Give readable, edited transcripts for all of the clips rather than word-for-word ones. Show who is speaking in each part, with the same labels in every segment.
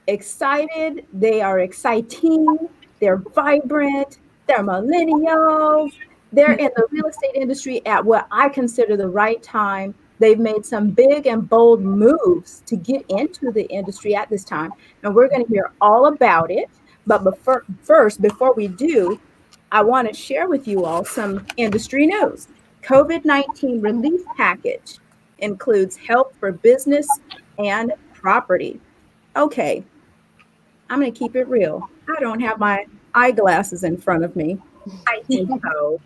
Speaker 1: excited. They are exciting. They're vibrant. They're millennials. They're in the real estate industry at what I consider the right time. They've made some big and bold moves to get into the industry at this time. And we're going to hear all about it. But first, before we do, I want to share with you all some industry news. COVID-19 relief package includes help for business and property. Okay, I'm going to keep it real. I don't have my eyeglasses in front of me. And so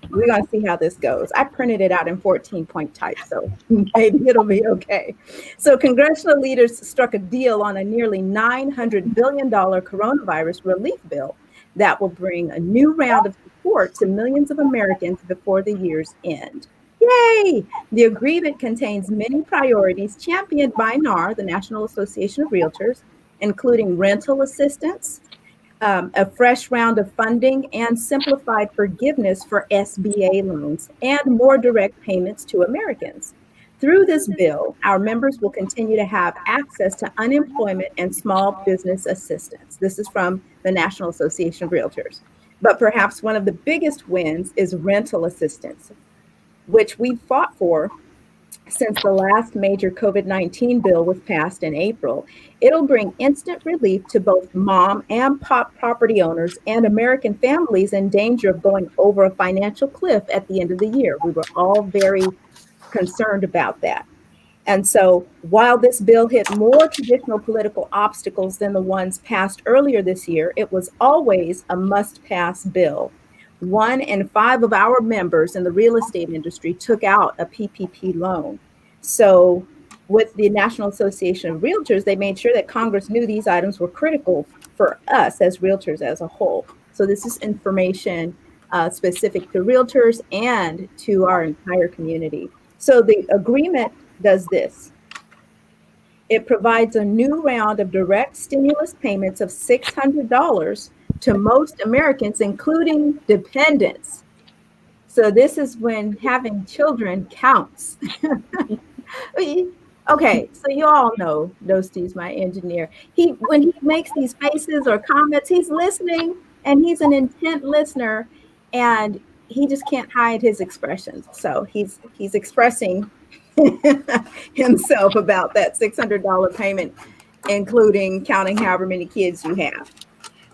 Speaker 1: we're going to see how this goes. I printed it out in 14-point type, so maybe it'll be okay. So congressional leaders struck a deal on a nearly $900 billion coronavirus relief bill that will bring a new round of support to millions of Americans before the year's end. Yay! The agreement contains many priorities championed by NAR, the National Association of Realtors, including rental assistance, a fresh round of funding, and simplified forgiveness for SBA loans, and more direct payments to Americans. Through this bill, our members will continue to have access to unemployment and small business assistance. This is from the National Association of Realtors. But perhaps one of the biggest wins is rental assistance, which we fought for since the last major COVID-19 bill was passed in April. It'll bring instant relief to both mom and pop property owners and American families in danger of going over a financial cliff at the end of the year. We were all very concerned about that. And so while this bill hit more traditional political obstacles than the ones passed earlier this year, it was always a must-pass bill. 1 in 5 of our members in the real estate industry took out a PPP loan. So with the National Association of Realtors, they made sure that Congress knew these items were critical for us as realtors as a whole. So this is information specific to realtors and to our entire community. So the agreement does this. It provides a new round of direct stimulus payments of $600 to most Americans, including dependents. So this is when having children counts. Okay, so you all know Dosty's my engineer. When he makes these faces or comments, he's listening, and he's an intent listener, and he just can't hide his expressions. So he's expressing himself about that $600 payment, including counting however many kids you have.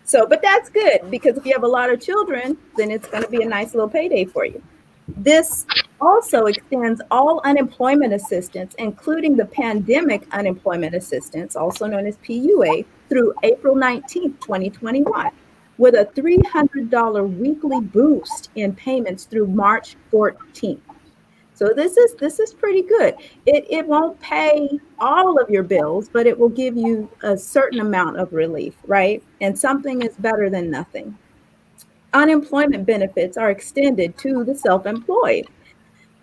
Speaker 1: So, but that's good, because if you have a lot of children, then it's going to be a nice little payday for you. This also extends all unemployment assistance, including the pandemic unemployment assistance, also known as PUA, through April 19th, 2021, with a $300 weekly boost in payments through March 14th. So this is pretty good. It won't pay all of your bills, but it will give you a certain amount of relief, right? And something is better than nothing. Unemployment benefits are extended to the self-employed.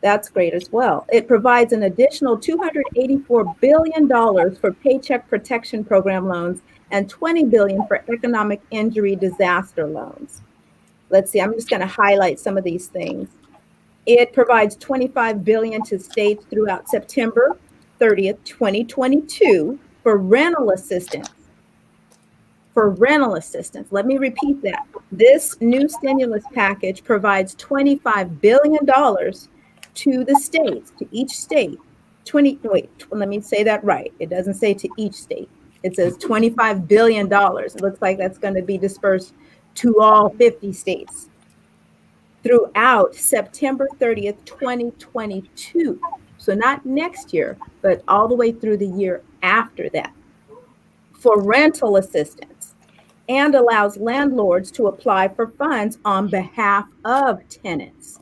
Speaker 1: That's great as well. It provides an additional $284 billion for Paycheck Protection Program loans and $20 billion for economic injury disaster loans. Let's see, I'm just going to highlight some of these things. It provides $25 billion to states throughout September 30th, 2022 for rental assistance. For rental assistance. Let me repeat that. This new stimulus package provides $25 billion to the states, to each state. Let me say that right. It doesn't say to each state. It says $25 billion. It looks like that's going to be dispersed to all 50 states throughout September 30th, 2022. So not next year, but all the way through the year after that, for rental assistance, and allows landlords to apply for funds on behalf of tenants.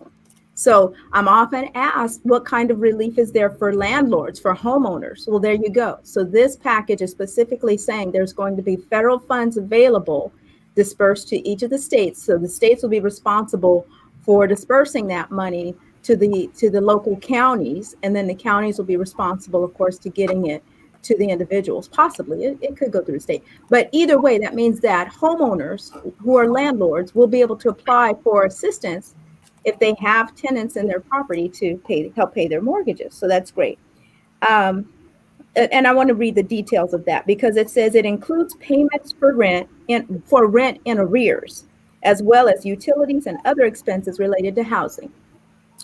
Speaker 1: So I'm often asked, what kind of relief is there for landlords, for homeowners? Well, there you go. So this package is specifically saying there's going to be federal funds available dispersed to each of the states. So the states will be responsible for dispersing that money to the local counties, and then the counties will be responsible, of course, to getting it to the individuals. Possibly it could go through the state, but either way, that means that homeowners who are landlords will be able to apply for assistance if they have tenants in their property to help pay their mortgages. So that's great. and I want to read the details of that because it says it includes payments for rent in arrears, as well as utilities and other expenses related to housing.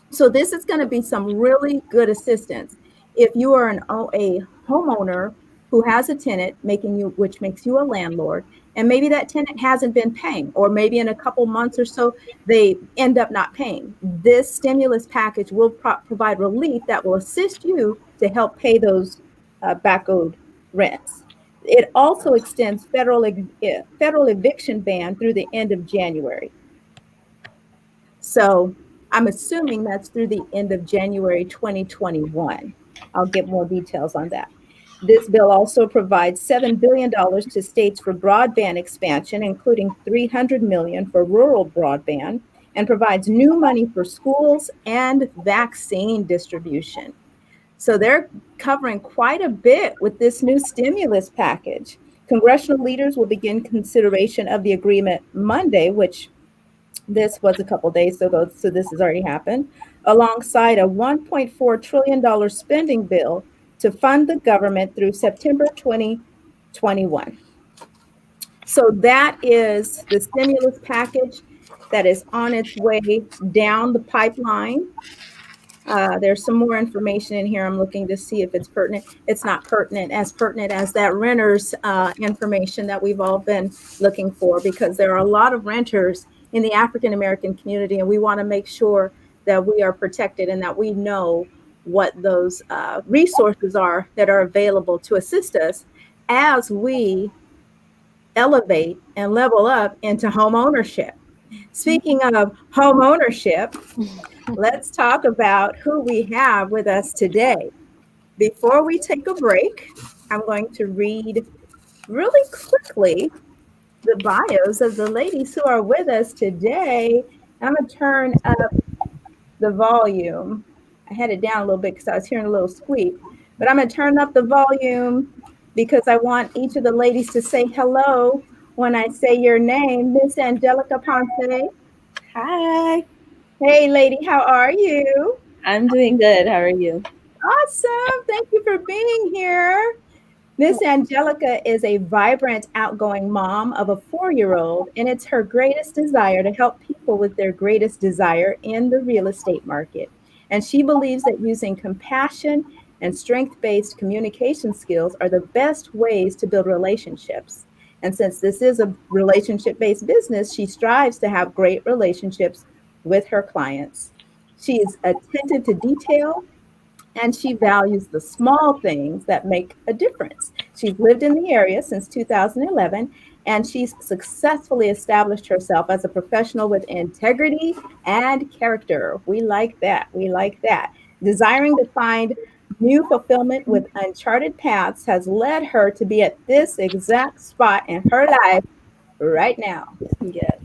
Speaker 1: So this is going to be some really good assistance if you are a homeowner who has a tenant which makes you a landlord, and maybe that tenant hasn't been paying, or maybe in a couple months or so they end up not paying. This stimulus package will provide relief that will assist you to help pay those back owed rents. It also extends federal eviction ban through the end of January. So I'm assuming that's through the end of January 2021. I'll get more details on that. This bill also provides $7 billion to states for broadband expansion, including $300 million for rural broadband, and provides new money for schools and vaccine distribution. So they're covering quite a bit with this new stimulus package. Congressional leaders will begin consideration of the agreement Monday, which this was a couple days ago, so this has already happened, alongside a $1.4 trillion spending bill to fund the government through September 2021. So that is the stimulus package that is on its way down the pipeline. There's some more information in here. I'm looking to see if it's pertinent. It's not pertinent as that renter's information that we've all been looking for, because there are a lot of renters in the African American community, and we want to make sure that we are protected and that we know what those resources are that are available to assist us as we elevate and level up into home ownership. Speaking of home ownership, let's talk about who we have with us today. Before we take a break, I'm going to read really quickly the bios of the ladies who are with us today. I'm going to turn up the volume. I had it down a little bit because I was hearing a little squeak, but I'm going to turn up the volume because I want each of the ladies to say hello when I say your name. Miss Angelica Ponce.
Speaker 2: Hi.
Speaker 1: Hey, lady, how are you?
Speaker 2: I'm doing good. How are you?
Speaker 1: Awesome. Thank you for being here. Miss Angelica is a vibrant, outgoing mom of a 4-year-old, and it's her greatest desire to help people with their greatest desire in the real estate market. And she believes that using compassion and strength-based communication skills are the best ways to build relationships. And since this is a relationship-based business, she strives to have great relationships with her clients. She is attentive to detail, and she values the small things that make a difference. She's lived in the area since 2011, and she's successfully established herself as a professional with integrity and character. We like that. We like that. Desiring to find new fulfillment with uncharted paths has led her to be at this exact spot in her life right now.
Speaker 2: Yes.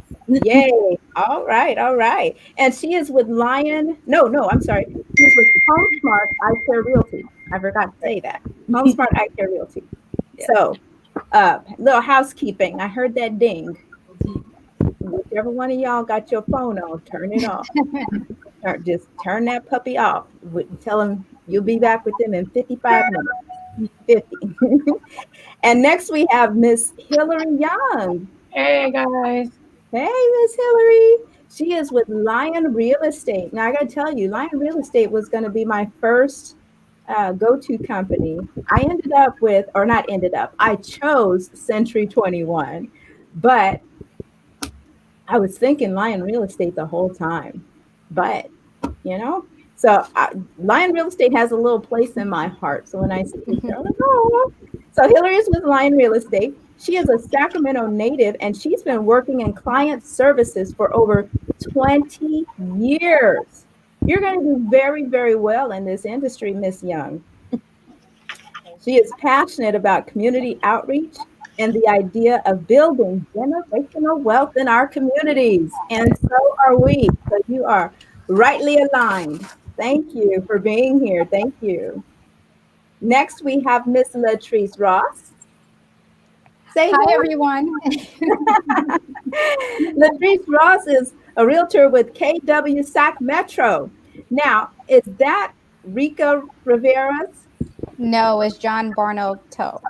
Speaker 1: Yay. All right. All right. And she is with I'm sorry. She is with HomeSmart ICARE Realty. I forgot to say that. HomeSmart ICARE Realty.
Speaker 2: Yeah.
Speaker 1: So, little housekeeping. I heard that ding. Whichever one of y'all got your phone on, turn it off. Just turn that puppy off. Tell them you'll be back with them in 55 minutes. 50. And next we have Miss Hillary Young.
Speaker 3: Hey guys.
Speaker 1: Hey, Miss Hillary. She is with Lyon Real Estate. Now, I got to tell you, Lyon Real Estate was going to be my first go-to company. I chose Century 21, but I was thinking Lyon Real Estate the whole time. But, so Lyon Real Estate has a little place in my heart. So when I see it, I'm like, oh. So Hillary is with Lyon Real Estate. She is a Sacramento native, and she's been working in client services for over 20 years. You're going to do very, very well in this industry, Miss Young. She is passionate about community outreach and the idea of building generational wealth in our communities. And so are we. So you are rightly aligned. Thank you for being here. Thank you. Next, we have Miss Latrice Ross.
Speaker 3: Say hi, everyone.
Speaker 1: Latrice Ross is a realtor with KW Sac Metro. Now, is that Rika Rivera's?
Speaker 3: No, it's John Barnotto.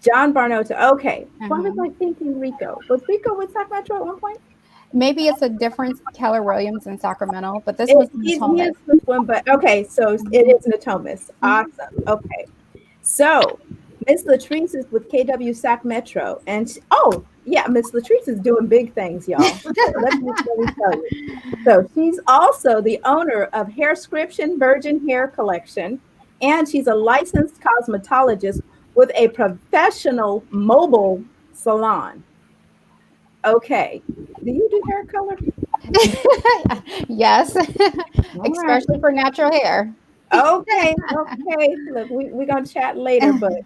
Speaker 1: John Barnotto. Okay. Why was I thinking Rico? Was Rico with Sacramento at one point?
Speaker 3: Maybe it's a different Keller Williams in Sacramento, but this one's
Speaker 1: He is
Speaker 3: Natomas.
Speaker 1: this one, but okay, so it is Natomas. Awesome. Okay. So Miss Latrice is with KW Sac Metro. And Miss Latrice is doing big things, y'all. let me tell you. So she's also the owner of Hairscription Virgin Hair Collection, and she's a licensed cosmetologist with a professional mobile salon. Okay. Do you do hair color?
Speaker 3: Yes, especially for natural hair.
Speaker 1: Okay. Look, we're going to chat later, but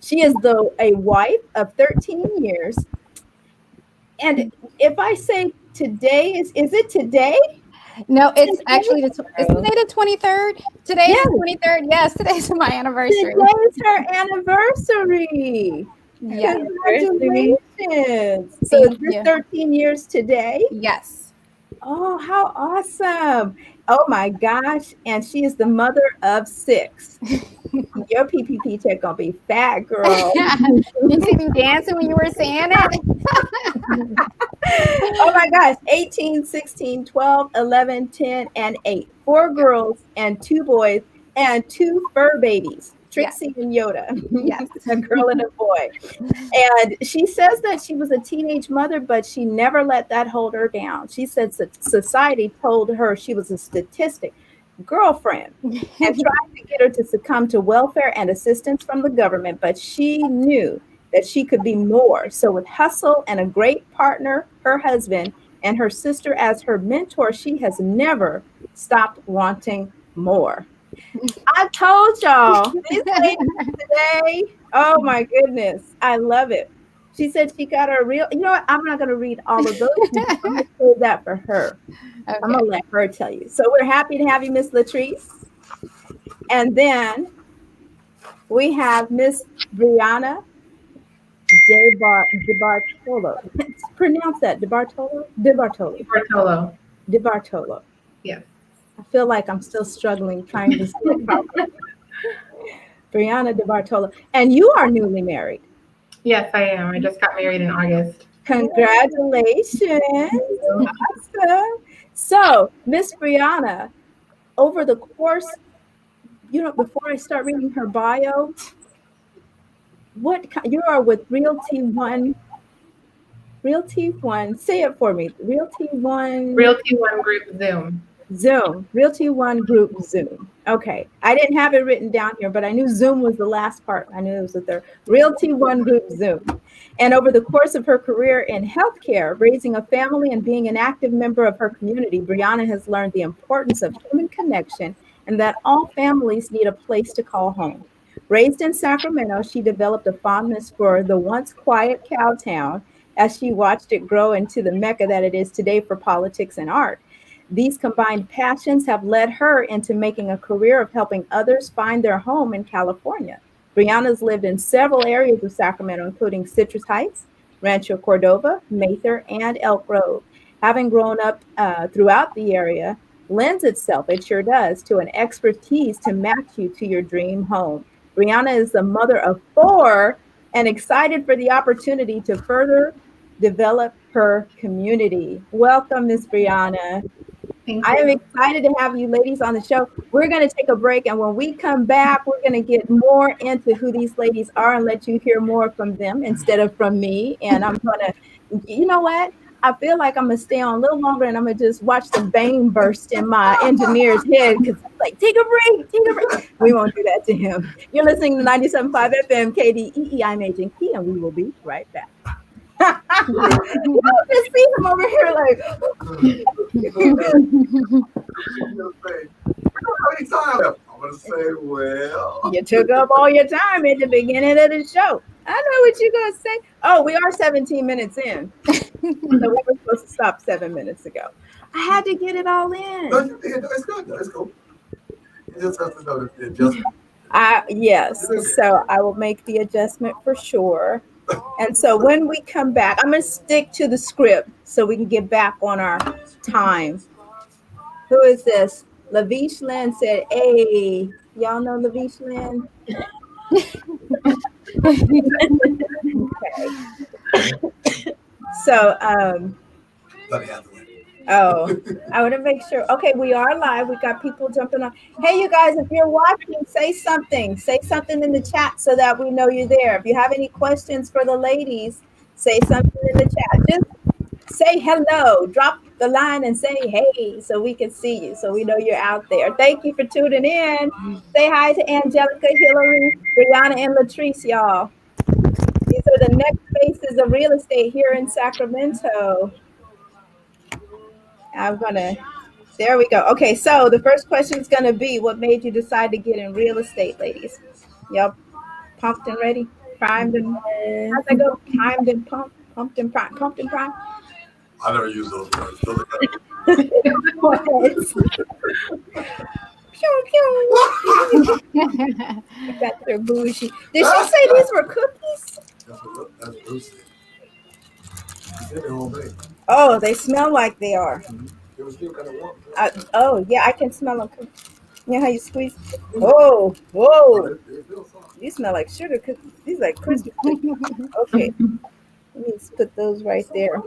Speaker 1: she is a wife of 13 years. And if I say today, is it today?
Speaker 3: No, it's actually isn't today the 23rd? Today is the 23rd. Yes, today's my anniversary.
Speaker 1: Today is her anniversary.
Speaker 3: Yes.
Speaker 1: Congratulations. So is this 13 years today?
Speaker 3: Yes.
Speaker 1: Oh, how awesome. Oh my gosh. And she is the mother of 6. Your PPP check gonna be fat, girl.
Speaker 3: You see me dancing when you were saying it?
Speaker 1: Oh my gosh. 18, 16, 12, 11, 10, and 8. 4 girls and 2 boys and 2 fur babies. Trixie and Yoda.
Speaker 3: Yes.
Speaker 1: A girl and a boy. And she says that she was a teenage mother, but she never let that hold her down. She said society told her she was a statistic girlfriend and tried to get her to succumb to welfare and assistance from the government, but she knew that she could be more. So with hustle and a great partner, her husband, and her sister as her mentor, she has never stopped wanting more. I told y'all, this lady today, oh my goodness, I love it. She said she got her real, you know what, I'm not going to read all of those. I'm going to say that for her. Okay. I'm going to let her tell you. So we're happy to have you, Miss Latrice. And then we have Miss Briana DiBartolo. Pronounce that, DiBartolo? DiBartolo.
Speaker 4: Yeah.
Speaker 1: I feel like I'm still struggling trying to say it properly. Briana DiBartolo. And you are newly married.
Speaker 4: Yes, I am. I just got married in August.
Speaker 1: Congratulations. Awesome. So, Miss Briana, over the course, before I start reading her bio, you are with Realty ONE. Say it for me. Realty ONE
Speaker 4: Group Zoom.
Speaker 1: Realty ONE Group Zoom. Okay. I didn't have it written down here, but I knew Zoom was the last part. I knew it was the third. Realty ONE Group Zoom. And over the course of her career in healthcare, raising a family and being an active member of her community, Briana has learned the importance of human connection and that all families need a place to call home. Raised in Sacramento, she developed a fondness for the once quiet Cowtown as she watched it grow into the mecca that it is today for politics and art. These combined passions have led her into making a career of helping others find their home in California. Briana's lived in several areas of Sacramento, including Citrus Heights, Rancho Cordova, Mather, and Elk Grove. Having grown up throughout the area lends itself, it sure does, to an expertise to match you to your dream home. Briana is the mother of 4 and excited for the opportunity to further develop her community. Welcome, Miss Briana. I am excited to have you ladies on the show. We're going to take a break, and when we come back, we're going to get more into who these ladies are and let you hear more from them instead of from me. And I'm going to, you know what? I feel like I'm going to stay on a little longer, and I'm going to just watch the vein burst in my engineer's head because it's like, take a break. We won't do that to him. You're listening to 97.5 FM KDEE. I'm Agent Key, and we will be right back. You just see him over here like.
Speaker 5: I'm gonna say, well,
Speaker 1: you took up all your time at the beginning of the show. I know what you're gonna say. Oh, we are 17 minutes in, so we were supposed to stop 7 minutes ago. I had to get it all in.
Speaker 5: No, it's good. It's cool. You just have to know the adjustment.
Speaker 1: Yes, so I will make the adjustment for sure. And so when we come back, I'm going to stick to the script so we can get back on our time. Who is this? Lavish Lynn said, hey, y'all know Lavish Lynn? Okay. So, I want to make sure. Okay, we are live. We got people jumping on. Hey, you guys, if you're watching, say something. Say something in the chat so that we know you're there. If you have any questions for the ladies, say something in the chat. Just say hello. Drop the line and say hey so we can see you, so we know you're out there. Thank you for tuning in. Say hi to Angelica, Hillary, Briana, and Latrice, y'all. These are the next faces of real estate here in Sacramento. There we go. Okay, so the first question is going to be, what made you decide to get in real estate, ladies? Y'all pumped and ready? Primed and, how's that go? Primed and pumped? Pumped and primed? Pumped and primed?
Speaker 5: I never use those words. Those are
Speaker 1: That's their bougie. Did she say these were cookies?
Speaker 5: That's Lucy.
Speaker 1: Oh, they smell like they are.
Speaker 5: It was still kind of warm.
Speaker 1: Oh, yeah, I can smell them. You know how you squeeze? Oh, whoa. These smell like sugar cookies. These are like Christmas cookies. Okay, let me just put those right there.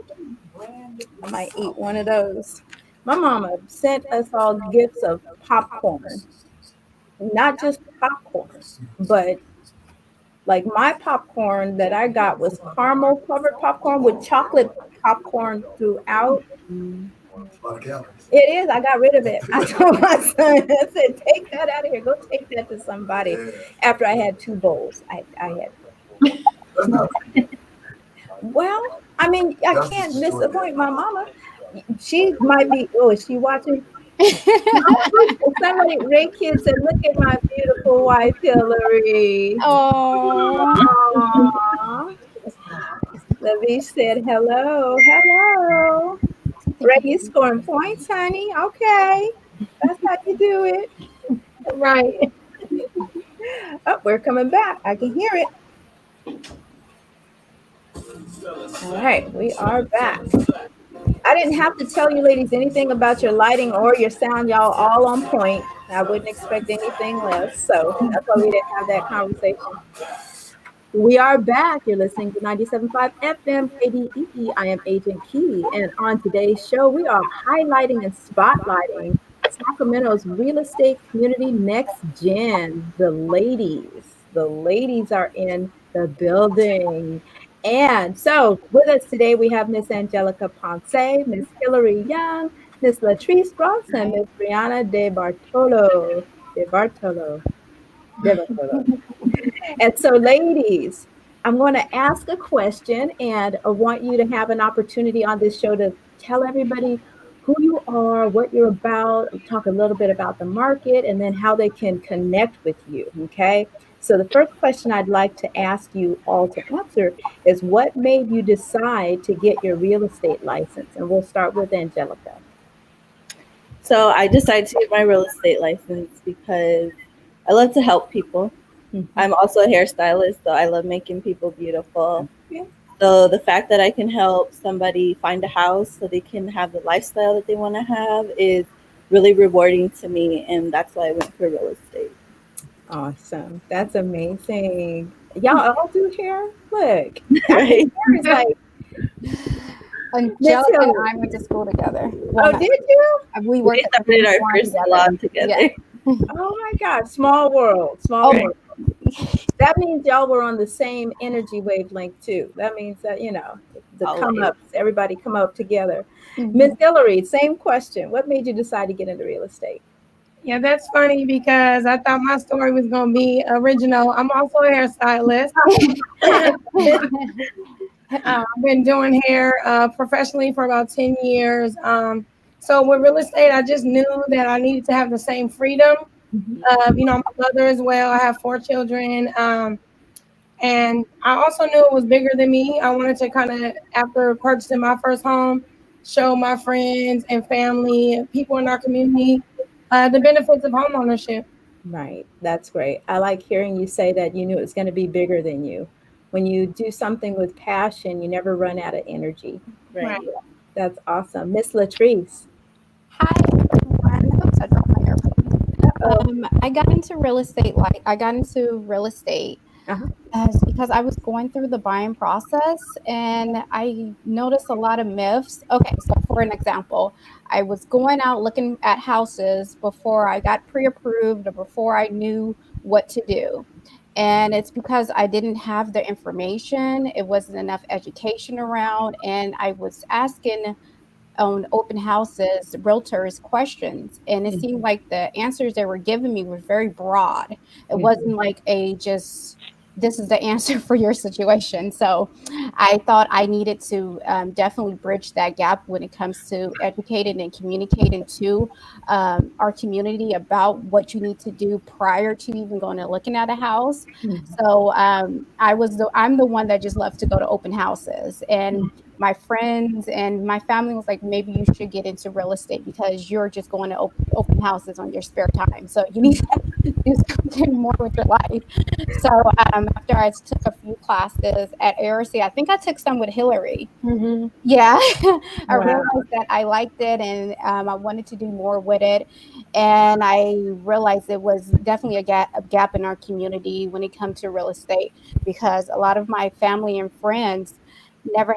Speaker 1: I might eat one of those. My mama sent us all gifts of popcorn. Not just popcorn, but like my popcorn that I got was caramel covered popcorn with chocolate popcorn throughout. It is. I got rid of it. I told my son, I said, take that out of here. Go take that to somebody. After I had 2 bowls, I had. Well, I mean, I can't disappoint my mama. She might be. Oh, is she watching? Somebody, Ray Kid said, look at my beautiful wife, Hillary. Oh. Lavish said, hello. Hello. Ray, you scoring points, honey. Okay. That's how you do it. Right. Oh, we're coming back. I can hear it. All right, we are back. I didn't have to tell you ladies anything about your lighting or your sound. Y'all all on point. I wouldn't expect anything less. So that's why we didn't have that conversation. We are back. You're listening to 97.5 FM KDEE. I am Agent Key. And on today's show, we are highlighting and spotlighting Sacramento's real estate community NextGen. The ladies are in the building. And so with us today, we have Miss Angelica Ponce, Miss Hillary Young, Miss Latrice Ross, and Miss Briana DiBartolo. And so, ladies, I'm going to ask a question, and I want you to have an opportunity on this show to tell everybody who you are, what you're about, talk a little bit about the market, and then how they can connect with you, okay? So the first question I'd like to ask you all to answer is, what made you decide to get your real estate license? And we'll start with Angelica.
Speaker 2: So I decided to get my real estate license because I love to help people. Mm-hmm. I'm also a hairstylist, so I love making people beautiful. Yeah. So the fact that I can help somebody find a house so they can have the lifestyle that they want to have is really rewarding to me, and that's why I went for real estate.
Speaker 1: Awesome. That's amazing. Y'all all do hair? Look.
Speaker 2: Right.
Speaker 1: Hair is like...
Speaker 3: Angelica and I went to school together.
Speaker 1: Well, did you?
Speaker 3: We worked
Speaker 2: at our first salon together. Yeah.
Speaker 1: Oh my God. Small world. World. That means y'all were on the same energy wavelength too. That means that, you know, the come ups, everybody come up together. Mm-hmm. Miss Hillary, same question. What made you decide to get into real estate?
Speaker 6: Yeah, that's funny because I thought my story was going to be original. I'm also a hairstylist. I've been doing hair professionally for about 10 years. So with real estate, I just knew that I needed to have the same freedom. You know, I'm a mother as well. I have 4 children. And I also knew it was bigger than me. I wanted to kind of, after purchasing my first home, show my friends and family, people in our community, the benefits of homeownership.
Speaker 1: Right. That's great. I like hearing you say that you knew it was going to be bigger than you. When you do something with passion, you never run out of energy. Right. That's awesome. Miss Latrice.
Speaker 3: Hi, everyone. Oops, I dropped my AirPods. I got into real estate.
Speaker 1: Uh-huh.
Speaker 3: Because I was going through the buying process and I noticed a lot of myths. Okay, so for an example, I was going out looking at houses before I got pre-approved or before I knew what to do. And it's because I didn't have the information, it wasn't enough education around, and I was asking on open houses, realtors questions, and it seemed like the answers they were giving me were very broad. It wasn't like a just this is the answer for your situation. So I thought I needed to definitely bridge that gap when it comes to educating and communicating to our community about what you need to do prior to even going and looking at a house. So I'm the one that just loves to go to open houses, and my friends and my family was like, maybe you should get into real estate because you're just going to open houses on your spare time. So you need to do something more with your life. So after I took a few classes at ARC, I think I took some with Hillary. Yeah, I realized that I liked it and I wanted to do more with it. And I realized it was definitely a gap in our community when it comes to real estate, because a lot of my family and friends never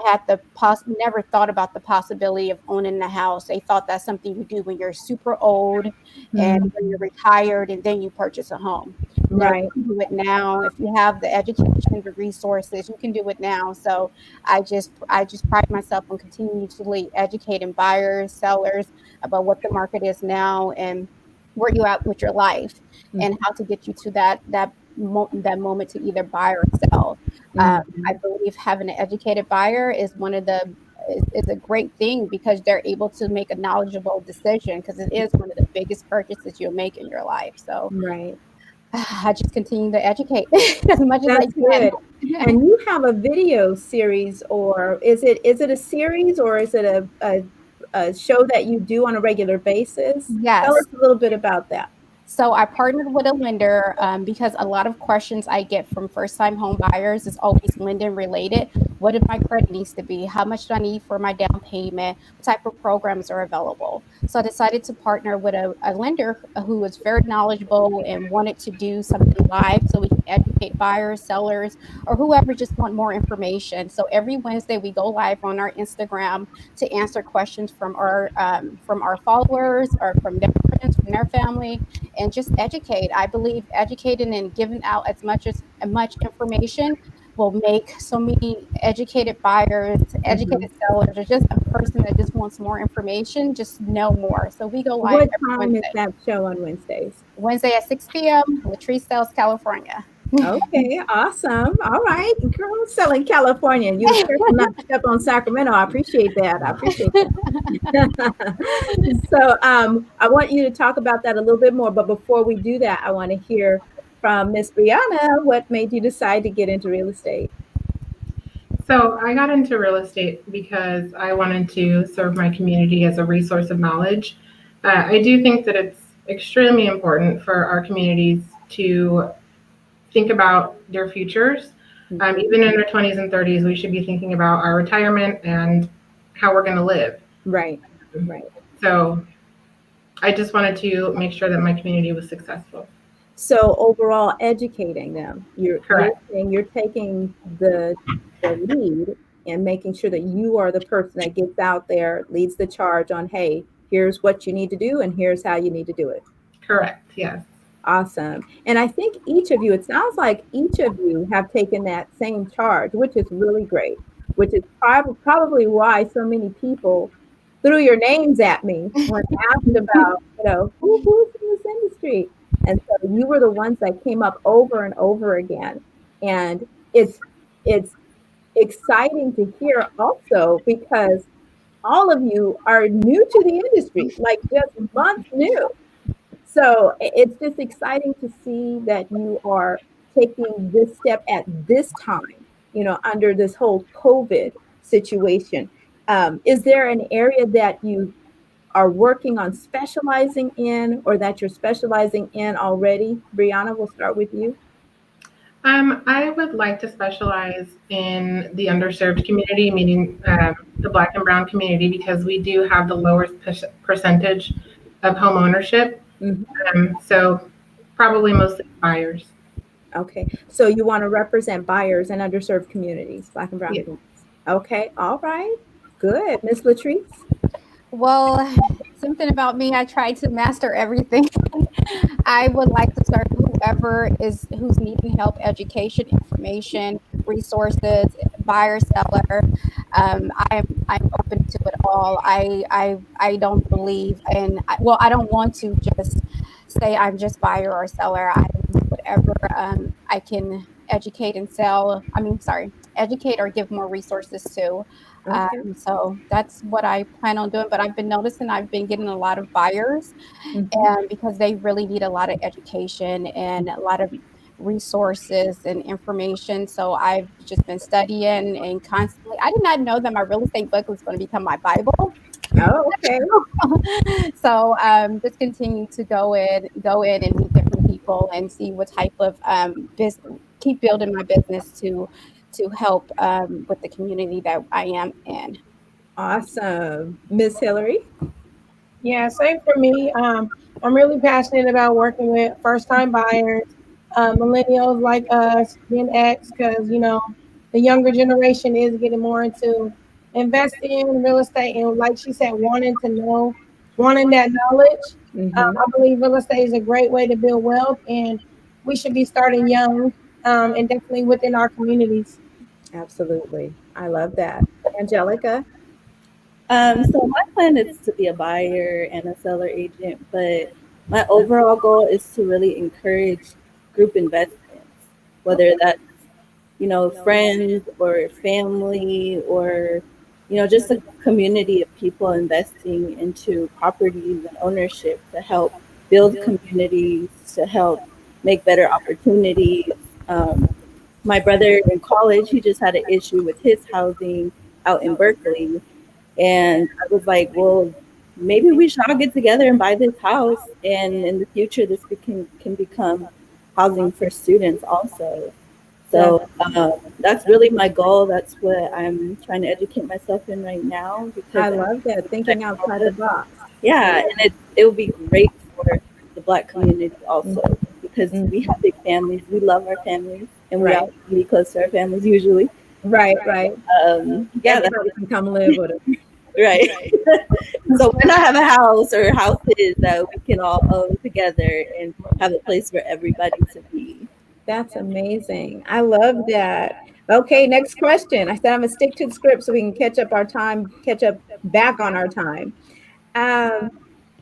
Speaker 3: thought about the possibility of owning a house. They thought that's something you do when you're super old and when you're retired and then you purchase a home.
Speaker 1: Right.
Speaker 3: You can do it now. If you have the education, the resources, you can do it now. So I just pride myself on continually educating buyers, sellers about what the market is now and where you're at with your life and how to get you to that moment to either buy or sell. I believe having an educated buyer is is a great thing because they're able to make a knowledgeable decision, because it is one of the biggest purchases you'll make in your life. So I just continue to educate as much as I can.
Speaker 1: Good. And you have a video series, or is it a series, or is it a show that you do on a regular basis?
Speaker 3: Yes.
Speaker 1: Tell us a little bit about that.
Speaker 3: So I partnered with a lender because a lot of questions I get from first-time home buyers is always lending related. What if my credit needs to be? How much do I need for my down payment? What type of programs are available? So I decided to partner with a lender who was very knowledgeable and wanted to do something live so we can educate buyers, sellers, or whoever just want more information. So every Wednesday we go live on our Instagram to answer questions from our followers or from their friends, from their family, and just educate. I believe educating and giving out as much information will make so many educated buyers, educated sellers, or just a person that just wants more information, just know more. So we go live.
Speaker 1: What time is that show on Wednesdays?
Speaker 3: Wednesday at 6 p.m., Latrice, California.
Speaker 1: Okay, awesome. All right, girl, selling California. You were careful not to step on Sacramento. I appreciate that. So I want you to talk about that a little bit more. But before we do that, I want to hear from Miss Briana. What made you decide to get into real estate?
Speaker 4: So I got into real estate because I wanted to serve my community as a resource of knowledge. I do think that it's extremely important for our communities to think about their futures. Even in our 20s and 30s, we should be thinking about our retirement and how we're going to live.
Speaker 1: Right.
Speaker 4: So I just wanted to make sure that my community was successful.
Speaker 1: So overall, educating them. You're taking the lead and making sure that you are the person that gets out there, leads the charge on, hey, here's what you need to do and here's how you need to do it.
Speaker 4: Correct. Yes.
Speaker 1: Awesome. And I think it sounds like each of you have taken that same charge, which is really great, which is probably why so many people threw your names at me when asked about, who's in this industry. And so you were the ones that came up over and over again. And it's exciting to hear also because all of you are new to the industry, like just months new. So it's just exciting to see that you are taking this step at this time, under this whole COVID situation. Is there an area that you are working on specializing in, or that you're specializing in already? Briana, we'll start with you.
Speaker 4: I would like to specialize in the underserved community, meaning the Black and Brown community, because we do have the lowest percentage of home ownership. So probably mostly buyers.
Speaker 1: Okay. So you want to represent buyers and underserved communities, Black and brown
Speaker 4: Yeah.
Speaker 1: communities. Okay. All right. Good. Miss Latrice?
Speaker 3: Well, something about me, I try to master everything. I would like to serve who's needing help, education, information, resources, buyer, seller. I'm open to it all. I don't believe in, well, I don't want to just say I'm just buyer or seller. I whatever I can educate and sell. I mean, sorry, educate or give more resources to.
Speaker 1: Okay.
Speaker 3: So that's what I plan on doing. But I've been noticing I've been getting a lot of buyers,
Speaker 1: Mhm.
Speaker 3: and because they really need a lot of education and a lot of resources and information. So I've just been studying and constantly. I did not know that my real estate book was going to become my Bible.
Speaker 1: Oh, okay.
Speaker 3: So just continue to go in and meet different people and see what type of business, keep building my business to help with the community that I am in.
Speaker 1: Awesome. Miss Hillary?
Speaker 6: Yeah, same for me. I'm really passionate about working with first time buyers, millennials like us, Gen X, because, the younger generation is getting more into investing in real estate. And like she said, wanting that knowledge.
Speaker 1: Mm-hmm.
Speaker 6: I believe real estate is a great way to build wealth, and we should be starting young, and definitely within our communities.
Speaker 1: Absolutely. I love that. Angelica?
Speaker 2: So my plan is to be a buyer and a seller agent, but my overall goal is to really encourage group investments, whether that's, friends or family or, just a community of people investing into properties and ownership to help build communities, to help make better opportunities. Um, my brother in college, he just had an issue with his housing out in Berkeley, and I was like, well, maybe we should all get together and buy this house. And in the future, this can become housing for students also. So that's really my goal. That's what I'm trying to educate myself in right now because
Speaker 1: I love that. Thinking outside the box.
Speaker 2: yeah, and it would be great for the Black community also because we have big families. We love our families, and we
Speaker 1: Right.
Speaker 2: all be close to our families usually.
Speaker 1: Right, right.
Speaker 2: Yeah, that's
Speaker 1: Everybody can come live with us.
Speaker 2: right. So when I have a house or houses that we can all own together and have a place for everybody to be.
Speaker 1: That's amazing. I love that. Okay, next question. I said I'm gonna stick to the script so we can catch up our time, catch up back on our time. Um,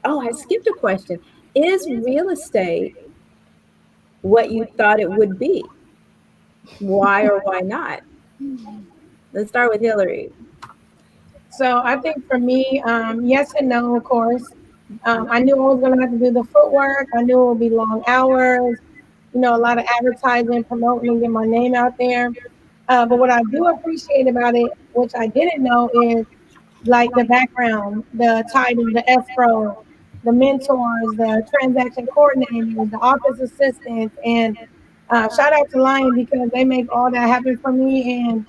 Speaker 1: oh, I skipped a question. Is real estate what you thought it would be? Why or why not? Let's start with Hillary.
Speaker 6: So I think for me, yes and no, of course. I knew I was going to have to do the footwork. I knew it would be long hours, a lot of advertising, promoting, and get my name out there. But what I do appreciate about it, which I didn't know, is like the background, the title, the escrow, the mentors, the transaction coordinators, the office assistants, and shout out to Lyon because they make all that happen for me and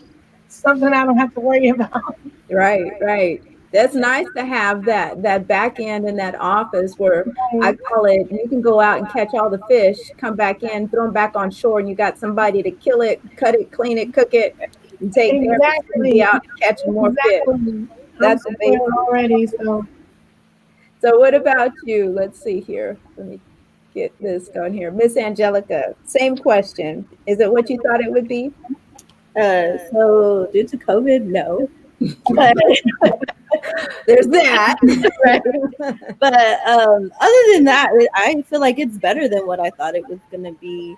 Speaker 6: something I don't have to worry about.
Speaker 1: Right, right. That's nice to have that back end in that office where I call it, you can go out and catch all the fish, come back in, throw them back on shore, and you got somebody to kill it, cut it, clean it, cook it, and take care of it, and be
Speaker 6: Exactly.
Speaker 1: out catching more fish.
Speaker 6: Exactly. I'm
Speaker 1: That's
Speaker 6: spoiled
Speaker 1: amazing.
Speaker 6: already, so
Speaker 1: So what about you? Let's see here. Let me get this going here. Miss Angelica, same question. Is it what you thought it would be?
Speaker 2: So due to COVID, no. But
Speaker 1: There's that.
Speaker 2: right. But other than that, I feel like it's better than what I thought it was gonna be.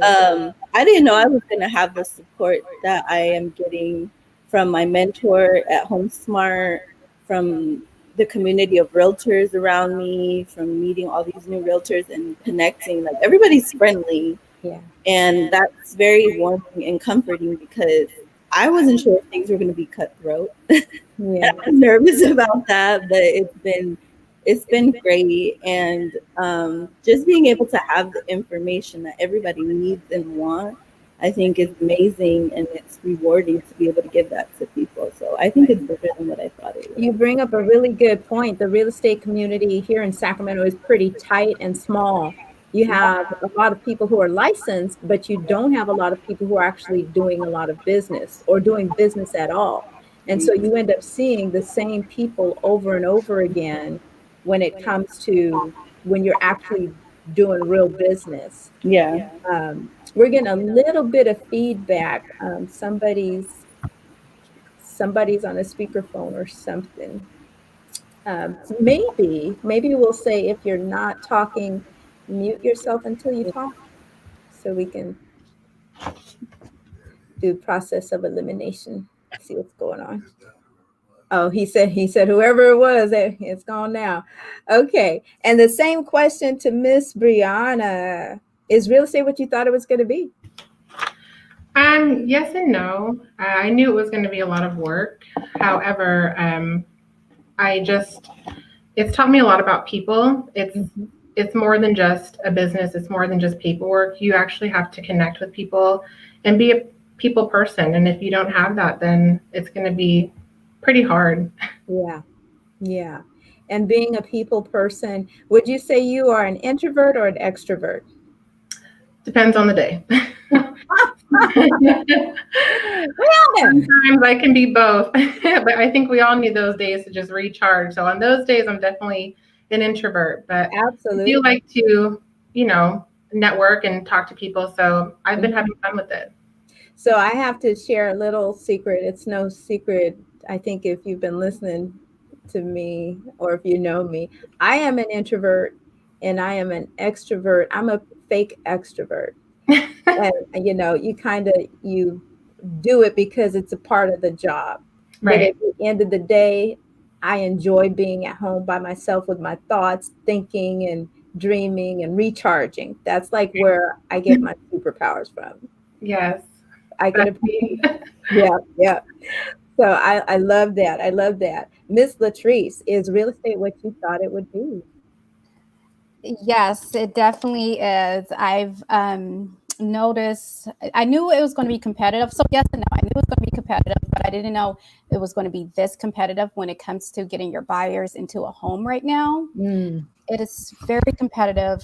Speaker 2: I didn't know I was gonna have the support that I am getting from my mentor at HomeSmart, from the community of realtors around me, from meeting all these new realtors and connecting. Like everybody's friendly.
Speaker 1: Yeah.
Speaker 2: And that's very warming and comforting because I wasn't sure if things were going to be cutthroat.
Speaker 1: Yeah.
Speaker 2: I was nervous about that, but it's been great, and just being able to have the information that everybody needs and wants I think is amazing, and it's rewarding to be able to give that to people. So I think it's bigger than what I thought it was.
Speaker 1: You bring up a really good point. The real estate community here in Sacramento is pretty tight and small. You have a lot of people who are licensed, but you don't have a lot of people who are actually doing a lot of business or doing business at all. And so you end up seeing the same people over and over again when it comes to when you're actually doing real business.
Speaker 2: Yeah.
Speaker 1: We're getting a little bit of feedback. Somebody's on a speakerphone or something. Maybe we'll say if you're not talking, mute yourself until you talk, so we can do process of elimination. See what's going on. Oh, he said whoever it was, it's gone now. Okay, and the same question to Miss Briana: is real estate what you thought it was going to be?
Speaker 4: Yes and no. I knew it was going to be a lot of work. However, it's taught me a lot about people. It's more than just a business. It's more than just paperwork. You actually have to connect with people and be a people person. And if you don't have that, then it's going to be pretty hard.
Speaker 1: Yeah. And being a people person, would you say you are an introvert or an extrovert?
Speaker 4: Depends on the day.
Speaker 1: Well,
Speaker 4: sometimes I can be both, but I think we all need those days to just recharge. So on those days, I'm definitely an introvert, but
Speaker 1: absolutely.
Speaker 4: I do like to, network and talk to people. So I've been having fun with it.
Speaker 1: So I have to share a little secret. It's no secret. I think if you've been listening to me or if you know me, I am an introvert and I am an extrovert. I'm a fake extrovert. And you do it because it's a part of the job.
Speaker 4: Right.
Speaker 1: But at the end of the day, I enjoy being at home by myself with my thoughts, thinking and dreaming and recharging. That's like where I get my superpowers from.
Speaker 4: Yes.
Speaker 1: I get yeah. So I love that. I love that. Miss Latrice, is real estate what you thought it would be?
Speaker 3: Yes, it definitely is. I've noticed, I knew it was going to be competitive. So yes and no, I knew it was going to be competitive, but I didn't know it was going to be this competitive when it comes to getting your buyers into a home right now. It is very competitive.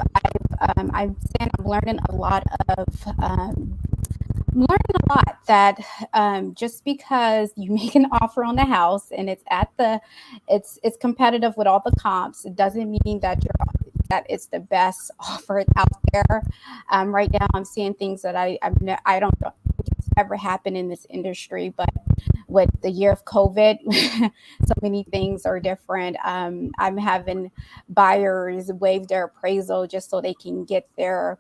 Speaker 3: I'm saying I'm learning a lot that just because you make an offer on the house and it's competitive with all the comps, it doesn't mean that it's the best offer out there. Right now, I'm seeing things that I don't think it's ever happened in this industry, but with the year of COVID, so many things are different. I'm having buyers waive their appraisal just so they can get their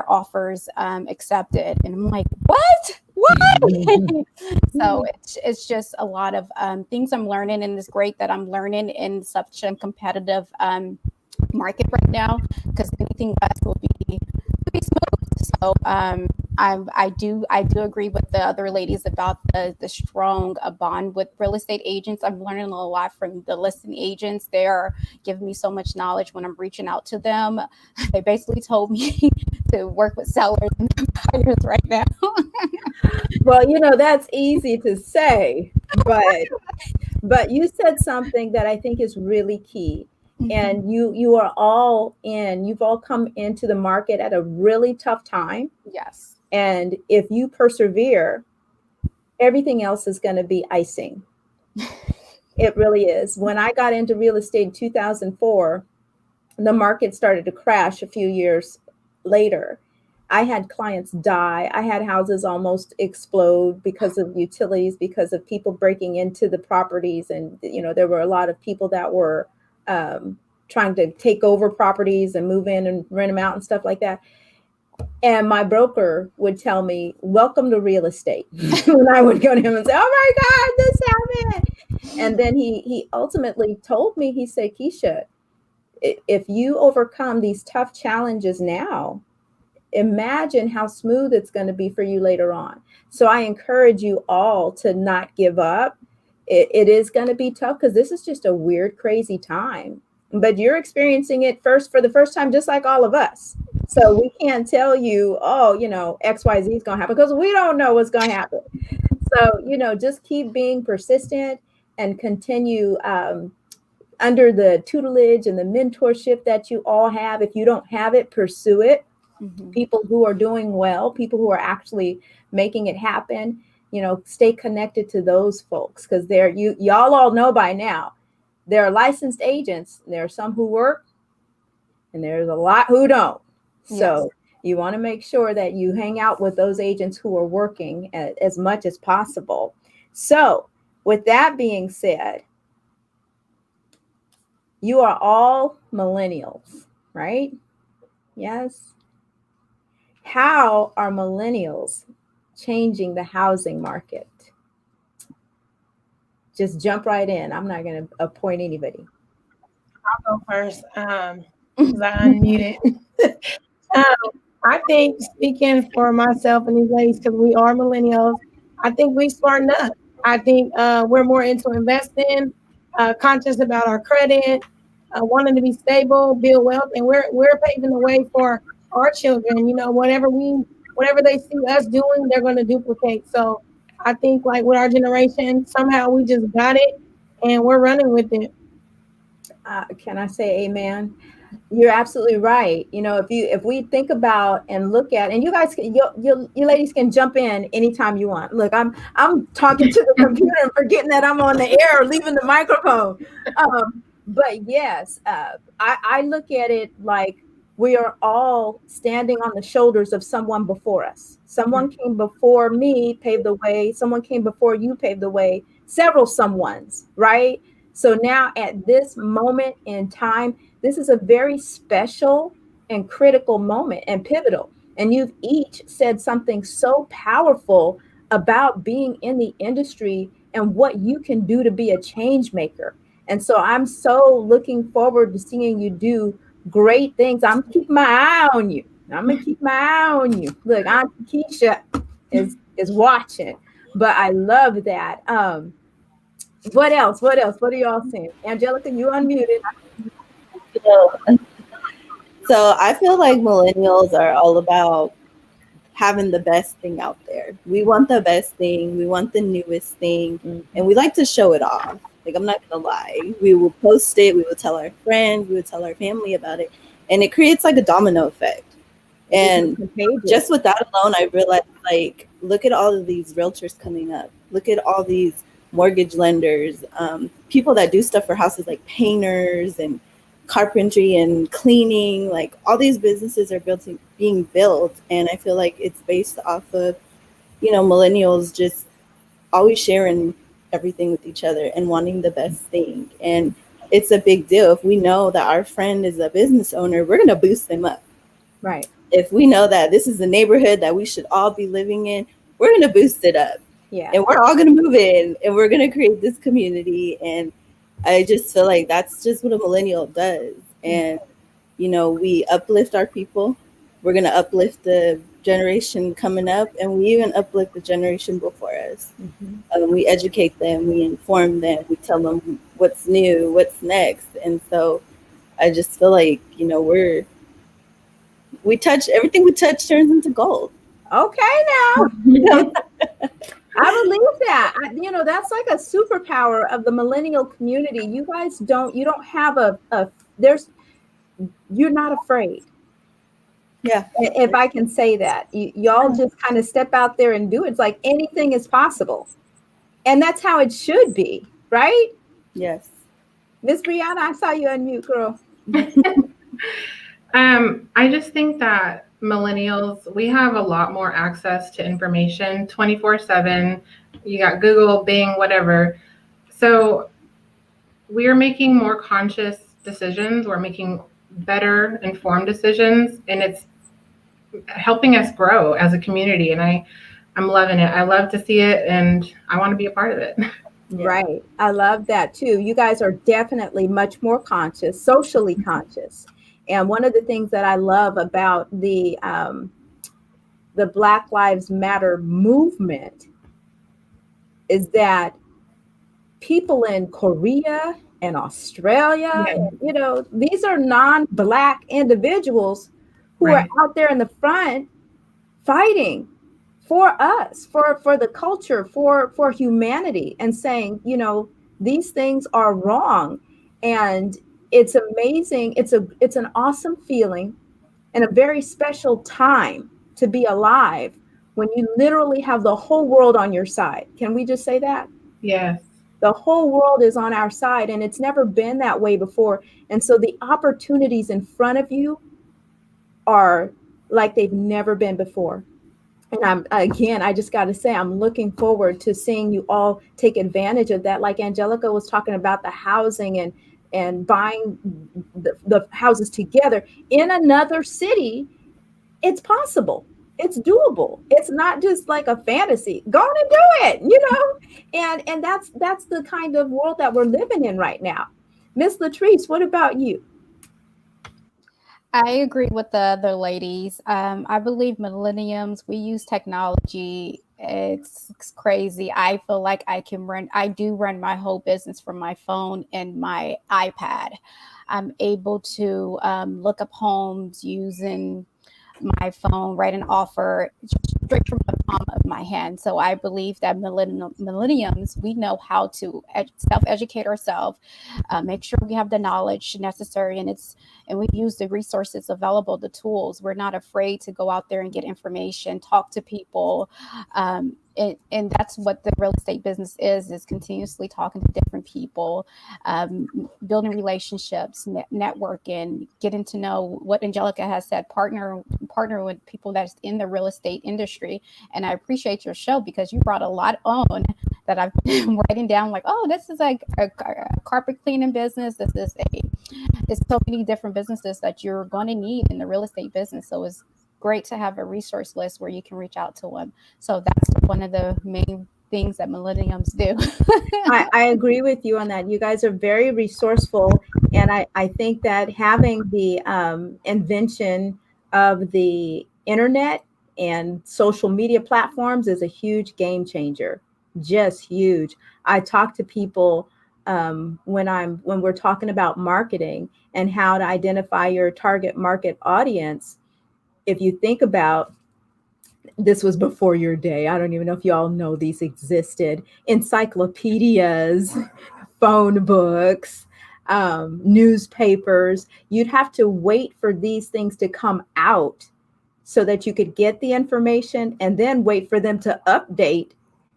Speaker 3: offers accepted, and I'm like, what? So it's just a lot of things I'm learning, and it's great that I'm learning in such a competitive market right now, because anything less will be smooth. So I do agree with the other ladies about the strong bond with real estate agents. I'm learning a lot from the listing agents. They are giving me so much knowledge when I'm reaching out to them. They basically told me to work with sellers and buyers right now.
Speaker 1: Well, that's easy to say, but you said something that I think is really key. And you've all come into the market at a really tough time.
Speaker 3: Yes.
Speaker 1: And if you persevere, everything else is going to be icing. It really is. When I got into real estate in 2004, the market started to crash a few years later. I had clients die. I had houses almost explode because of utilities, because of people breaking into the properties. And, there were a lot of people that were trying to take over properties and move in and rent them out and stuff like that. And my broker would tell me, welcome to real estate. When I would go to him and say, oh my God, this happened. And then he ultimately told me, he said, Keisha, if you overcome these tough challenges now, imagine how smooth it's going to be for you later on. So I encourage you all to not give up. It is going to be tough because this is just a weird, crazy time. But you're experiencing it for the first time, just like all of us. So we can't tell you, oh, XYZ is going to happen because we don't know what's going to happen. So, just keep being persistent and continue under the tutelage and the mentorship that you all have. If you don't have it, pursue it.
Speaker 2: Mhm.
Speaker 1: People who are doing well, people who are actually making it happen, stay connected to those folks because y'all all know by now, there are licensed agents. There are some who work and there's a lot who don't. So you want to make sure that you hang out with those agents who are working as much as possible. So with that being said, you are all millennials, right? Yes. How are millennials changing the housing market? Just jump right in. I'm not going to appoint anybody.
Speaker 6: I'll go first because I unmuted. I think, speaking for myself and these ladies, because we are millennials, I think we smarten up. I think we're more into investing, conscious about our credit, wanting to be stable, build wealth, and we're paving the way for our children. Whatever they see us doing, they're going to duplicate. So I think, like with our generation, somehow we just got it, and we're running with it.
Speaker 1: Can I say amen? You're absolutely right. If we think about and look at, and you guys, you ladies can jump in anytime you want. Look, I'm talking to the computer and forgetting that I'm on the air or leaving the microphone. But yes, I look at it like we are all standing on the shoulders of someone before us. Someone came before me, paved the way. Someone came before you, paved the way. Several someones, right? So now at this moment in time, this is a very special and critical moment and pivotal. And you've each said something so powerful about being in the industry and what you can do to be a change maker. And so I'm so looking forward to seeing you do great things. I'm keeping my eye on you. I'm gonna keep my eye on you. Look, Aunt Keisha is watching, but I love that. What else? What are y'all saying? Angelica, you unmuted.
Speaker 2: So I feel like millennials are all about having the best thing out there. We want the best thing. We want the newest thing. And we like to show it off. Like, I'm not going to lie. We will post it. We will tell our friends. We will tell our family about it. And it creates like a domino effect. And just with that alone, I realized, like, look at all of these realtors coming up. Look at all these mortgage lenders, people that do stuff for houses like painters and carpentry and cleaning. Like, all these businesses are being built. And I feel like it's based off of, millennials just always sharing everything with each other and wanting the best thing. And it's a big deal. If we know that our friend is a business owner, we're going to boost them up.
Speaker 1: Right.
Speaker 2: If we know that this is the neighborhood that we should all be living in, we're going to boost it up.
Speaker 1: Yeah.
Speaker 2: And we're all going to move in and we're going to create this community. And I just feel like that's just what a millennial does. And, we uplift our people. We're going to uplift the generation coming up, and we even uplift the generation before us. We educate them, we inform them, we tell them what's new, what's next. And so I just feel like, we touch everything we touch turns into gold.
Speaker 1: Okay, now. I believe that. That's like a superpower of the millennial community. You guys you don't have you're not afraid.
Speaker 2: Yeah.
Speaker 1: If I can say that. Y'all just kind of step out there and do it. It's like anything is possible. And that's how it should be, right?
Speaker 2: Yes.
Speaker 1: Miss Briana, I saw you unmute, girl.
Speaker 4: I just think that millennials, we have a lot more access to information 24/7. You got Google, Bing, whatever. So we are making more conscious decisions. We're making better informed decisions, and it's helping us grow as a community. And I'm loving it. I love to see it, and I want to be a part of it.
Speaker 1: Right. I love that too. You guys are definitely much more conscious, socially conscious. And one of the things that I love about the Black Lives Matter movement is that people in Korea and Australia, these are non-Black individuals who
Speaker 4: Right.
Speaker 1: are out there in the front fighting for us, for the culture, for humanity, and saying, you know, these things are wrong. And it's amazing. It's an awesome feeling and a very special time to be alive when you literally have the whole world on your side. Can we just say that?
Speaker 4: Yes.
Speaker 1: The whole world is on our side, and it's never been that way before. And so the opportunities in front of you are like they've never been before. And I just got to say, I'm looking forward to seeing you all take advantage of that. Like Angelica was talking about the housing and buying the houses together in another city. It's possible. It's doable. It's not just like a fantasy. Go on and do it, you know? And that's the kind of world that we're living in right now. Miss Latrice, what about you?
Speaker 3: I agree with the other ladies. I believe millenniums, we use technology. It's crazy. I feel like I do run my whole business from my phone and my iPad. I'm able to look up homes using my phone, write an offer straight from the palm of my hand. So I believe that millenniums, we know how to self-educate ourselves, make sure we have the knowledge necessary, and we use the resources available, the tools. We're not afraid to go out there and get information, talk to people. And that's what the real estate business is continuously talking to different people, building relationships, networking, getting to know what Angelica has said, partner with people that's in the real estate industry. And I appreciate your show because you brought a lot on that I've been writing down, like, oh, this is like a carpet cleaning business. There's so many different businesses that you're going to need in the real estate business. So it's great to have a resource list where you can reach out to them. So that's one of the main things that millennials do.
Speaker 1: I agree with you on that. You guys are very resourceful. And I think that having the invention of the internet and social media platforms is a huge game changer. Just huge. I talk to people when we're talking about marketing and how to identify your target market audience. If you think about, this was before your day. I don't even know if you all know these existed. Encyclopedias, phone books, newspapers. You'd have to wait for these things to come out so that you could get the information and then wait for them to update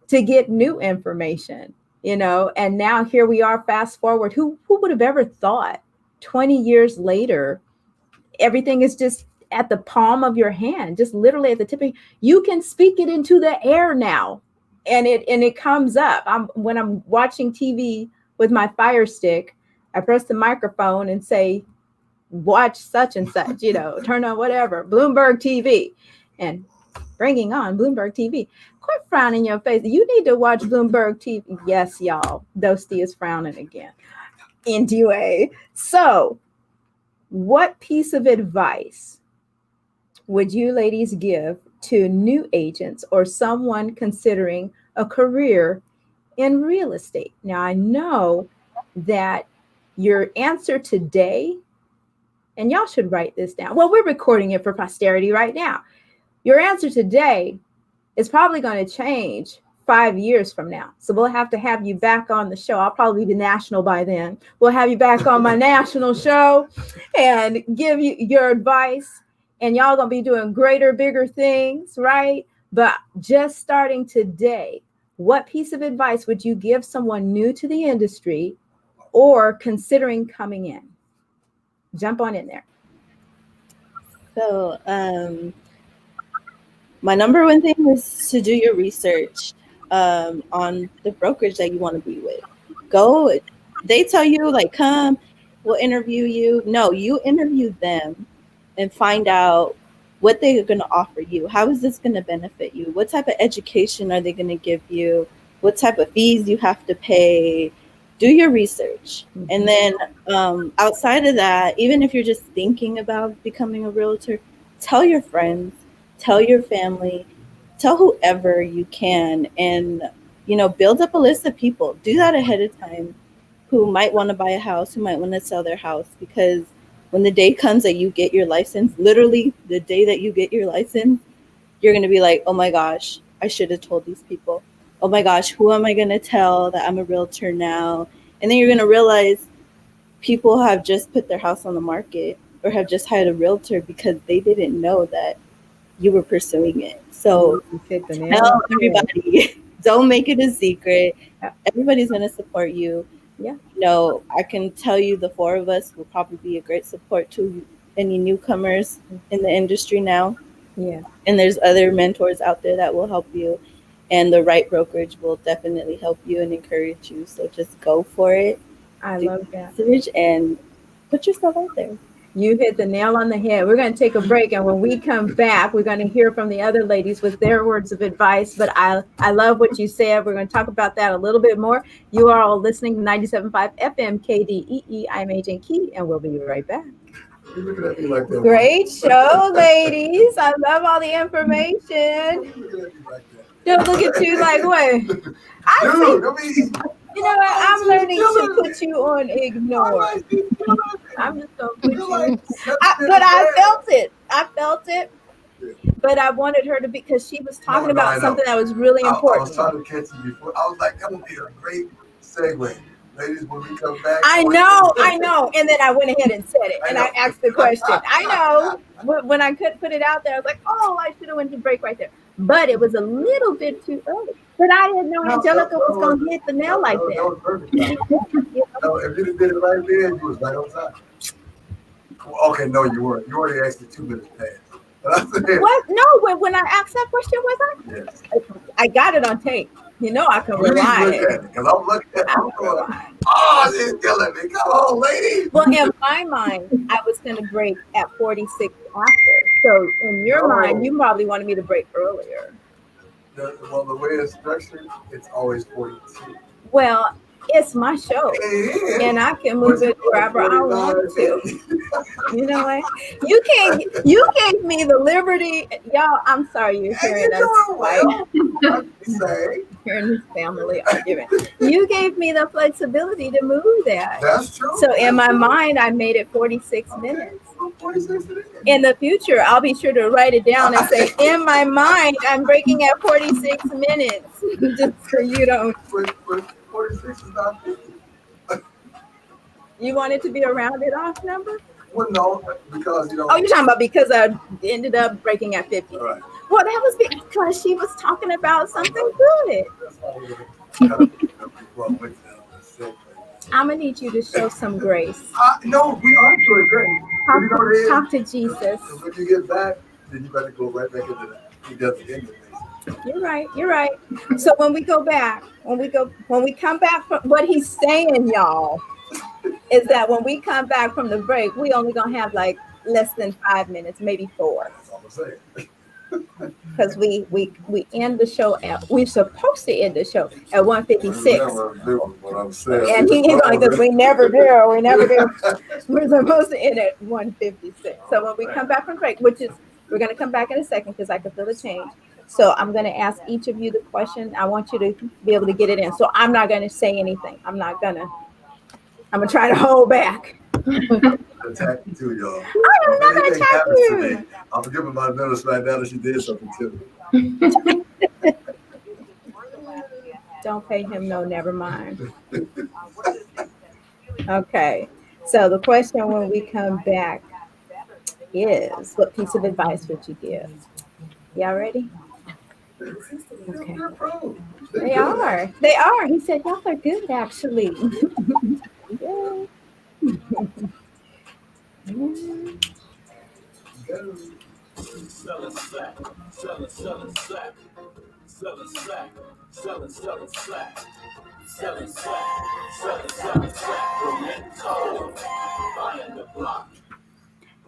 Speaker 1: to get new information, you know? And now here we are, fast forward. Who would have ever thought 20 years later, everything is just at the palm of your hand, just literally at the tip of, you can speak it into the air now, and it comes up. When I'm watching TV with my Fire Stick, I press the microphone and say, watch such and such, you know, turn on whatever, Bloomberg TV, and bringing on Bloomberg TV. Quit frowning your face. You need to watch Bloomberg TV. Yes, y'all, Dosty is frowning again. Anyway, so what piece of advice would you ladies give to new agents or someone considering a career in real estate? Now, I know that your answer today, and y'all should write this down. Well, we're recording it for posterity right now. Your answer today is probably going to change 5 years from now. So we'll have to have you back on the show. I'll probably be national by then. We'll have you back on my national show and give you your advice. And y'all gonna be doing greater, bigger things, right? But just starting today, what piece of advice would you give someone new to the industry or considering coming in? Jump on in there.
Speaker 2: So my number one thing is to do your research on the brokerage that you want to be with. Go, they tell you like, come, we'll interview you. No, you interview them and find out what they're going to offer you. How is this going to benefit you? What type of education are they going to give you? What type of fees you have to pay? Do your research. Mm-hmm. And then outside of that, even if you're just thinking about becoming a realtor, tell your friends, tell your family, tell whoever you can, and, you know, build up a list of people. Do that ahead of time who might want to buy a house, who might want to sell their house, because when the day comes that you get your license, literally the day that you get your license, you're going to be like, oh my gosh, I should have told these people. Oh my gosh, who am I going to tell that I'm a realtor now? And then you're going to realize people have just put their house on the market or have just hired a realtor because they didn't know that you were pursuing it. So tell everybody, don't make it a secret. Everybody's going to support you.
Speaker 1: Yeah.
Speaker 2: You know, I can tell you the four of us will probably be a great support to any newcomers in the industry now.
Speaker 1: Yeah.
Speaker 2: And there's other mentors out there that will help you. And the right brokerage will definitely help you and encourage you. So just go for it.
Speaker 1: I love that.
Speaker 2: And put yourself out there.
Speaker 1: You hit the nail on the head. We're going to take a break, and when we come back, we're going to hear from the other ladies with their words of advice. But I love what you said. We're going to talk about that a little bit more. You are all listening to 97.5 FM KDEE. I'm Agent Key, and we'll be right back. Great show, ladies. I love all the information. Don't look at you like what? You know what? I'm learning to put you on ignore. I'm just gonna put you. But I felt it. But I wanted her to be, because she was talking about something that was really important.
Speaker 5: I was trying to catch you before. I was like, that would be a great segue. Ladies, when we come back.
Speaker 1: I know. And then I went ahead and said it. And I asked the question. I know. When I couldn't put it out there, I was like, oh, I should have went to break right there. But it was a little bit too early. But I didn't know Angelica was going to hit the nail like that.
Speaker 5: That was perfect. No, if you did it right there, you was right on time. Okay, no, you weren't. You already asked it 2 minutes past.
Speaker 1: What? No, when I asked that question, was I?
Speaker 5: Yes.
Speaker 1: I got it on tape. You know I can rely.
Speaker 5: Because I'm looking at it. I'm going, oh, she's killing me. Come on, lady.
Speaker 1: Well, in my mind, I was going to break at 46 after. So in your mind, you probably wanted me to break earlier.
Speaker 5: Well, the way it's structured, it's always 42.
Speaker 1: Well, it's my show, and I can move it wherever I want to. You know what? You gave me the liberty, y'all. I'm sorry you're hearing us fight. Hearing this family argument. You gave me the flexibility to move that.
Speaker 5: That's true.
Speaker 1: So in my mind, I made it 46 minutes. In the future, I'll be sure to write it down and say, in my mind, I'm breaking at 46 minutes. Just so you don't.
Speaker 5: 46 is not 50.
Speaker 1: You want it to be a rounded off number?
Speaker 5: Well, no, because, you know.
Speaker 1: Oh, you're talking about because I ended up breaking at 50.
Speaker 5: All right.
Speaker 1: Well, that was because she was talking about something good. I'm going to need you to show some grace.
Speaker 5: No, we are doing great.
Speaker 1: Talk to Jesus.
Speaker 5: When you get back, then you better go right back into that. He does it anyway.
Speaker 1: You're right. So when we go back, when we come back from what he's saying, y'all, is that when we come back from the break, we only gonna have like less than 5 minutes, maybe 4.
Speaker 5: That's all I'm saying.
Speaker 1: Because we end the show we're supposed to end the show at 1:56. And he's like, because we never do. We're supposed to end at 1:56. So when we come back from break, we're going to come back in a second because I can feel the change. So I'm going to ask each of you the question. I want you to be able to get it in. So I'm not going to say anything. I'm going to try to hold back.
Speaker 5: Attack you too, y'all.
Speaker 1: I'm not going to attack you.
Speaker 5: I'm giving my notice right now that she did something too.
Speaker 1: Don't pay him no, never mind. Okay. So the question when we come back is, what piece of advice would you give? Y'all ready? Okay. They are. He said, y'all are good, actually. Yeah.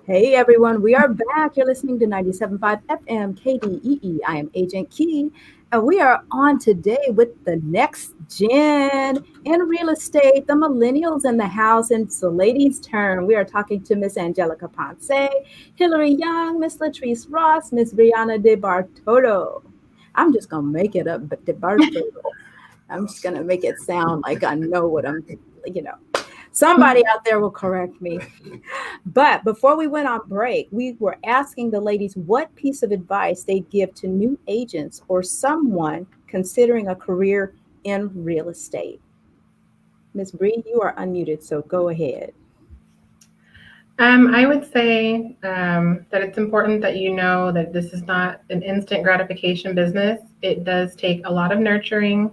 Speaker 1: Hey everyone, we are back. You're listening to 97.5 FM KDEE. I am Agent Key, and we are on today with the next gen in real estate, the millennials in the house, and it's the ladies' turn. We are talking to Miss Angelica Ponce, Hillary Young, Miss Latrice Ross, Miss Briana DiBartolo. I'm just gonna make it up, but DiBartolo. I'm just gonna make it sound like I know what I'm, Somebody out there will correct me. But before we went on break, we were asking the ladies what piece of advice they'd give to new agents or someone considering a career in real estate. Ms. Bree, you are unmuted, so go ahead.
Speaker 4: I would say that it's important that you know that this is not an instant gratification business. It does take a lot of nurturing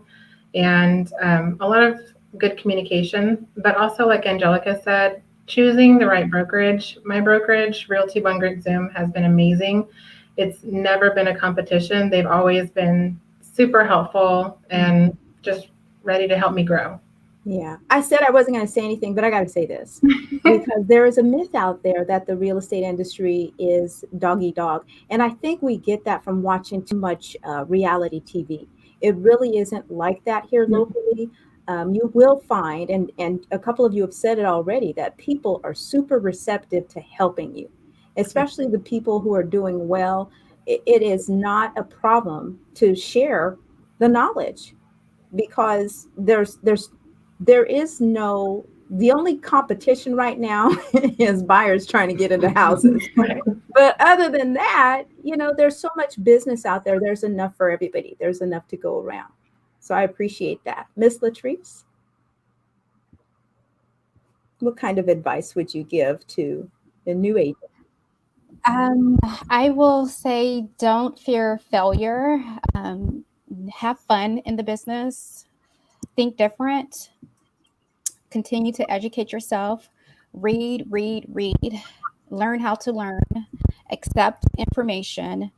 Speaker 4: and a lot of good communication, but also, like Angelica said, choosing the right brokerage. My brokerage, Realty ONE Group Zoom, has been amazing. It's never been a competition. They've always been super helpful and just ready to help me grow.
Speaker 1: Yeah, I said I wasn't going to say anything, but I got to say this because there is a myth out there that the real estate industry is dog eat dog. And I think we get that from watching too much reality TV. It really isn't like that here locally. You will find, and a couple of you have said it already, that people are super receptive to helping you, especially the people who are doing well. It is not a problem to share the knowledge because there is no, the only competition right now is buyers trying to get into houses. But other than that, there's so much business out there. There's enough for everybody. There's enough to go around. So I appreciate that. Miss Latrice, what kind of advice would you give to a new agent?
Speaker 3: I will say don't fear failure. Have fun in the business. Think different. Continue to educate yourself. Read. Learn how to learn. Accept information.